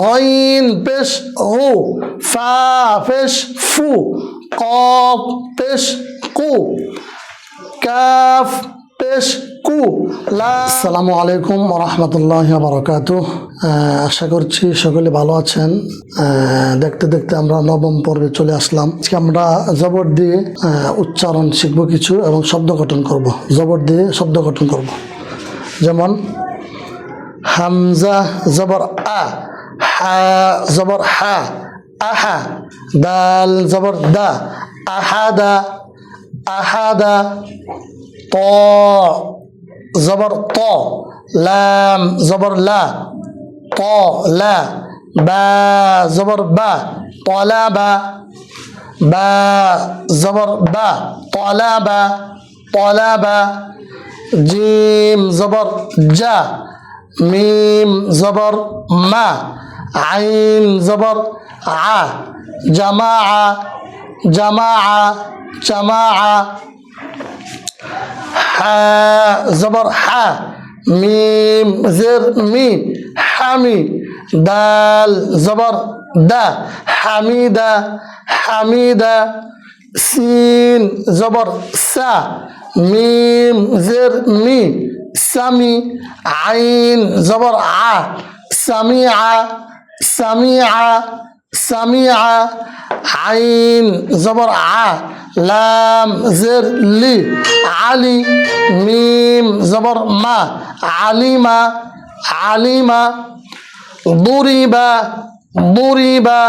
غين পেশ غو فا পেশ ফু قاف পেশ কু কাফ পেশ কু লা। আসসালামু আলাইকুম ওয়া রাহমাতুল্লাহি ওয়া বারাকাতুহু। আশা করছি সকলে ভালো আছেন। দেখতে দেখতে আমরা নবম পর্বে চলে আসলাম। আজকে আমরা জবর দিয়ে উচ্চারণ শিখব কিছু এবং শব্দ গঠন করব। জবর দিয়ে শব্দ গঠন করব। যেমন হামজা জবর আ, হা জবর হা আহা, দাল জবর দা আহাদা আহাদা, ত জবর ত, লাম জবর লা ত লা, বা জবর বা তলাবা, বা জবর বা তলাবা তলাবা, জিম জবর জা, মিম জবর মা, আইন জবর আ, জামা জামা জামা, হা জবর হা, মিম জের মি হামি, দাল জবর দা হামিদা হামিদা, সিন জবর সা, মিম জের মি সামি, আইন জবর আ সামিআ সামিআ সামিআ, আইন জবর আ, লাম জের লি আলি, মিম জবর মা আলিমা আলিমা, দুরিবা দুরিবা,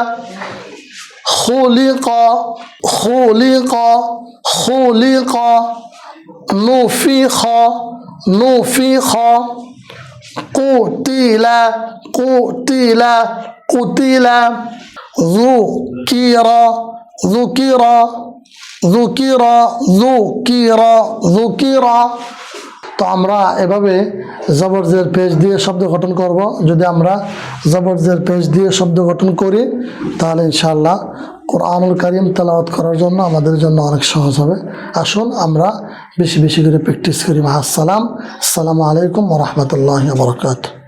খুলিক খুলিক খুলিক, নুফিখ নুফিখ, কুতিলা কুতিলা কুতিলা, যুকিরা যুকিরা যুকিরা যুকিরা যুকিরা। তো আমরা এভাবে জবরজের পেশ দিয়ে শব্দ গঠন করব। যদি আমরা জবরজের পেশ দিয়ে শব্দ গঠন করি তাহলে ইনশাআল্লাহ কোরআনুল কারীম তেলাওয়াত করার জন্য আমাদের জন্য অনেক সহজ হবে। আসুন আমরা বেশি বেশি করে প্র্যাকটিস করি। আসসালামু আলাইকুম ওয়া রাহমাতুল্লাহি ওয়া বারাকাতুহু।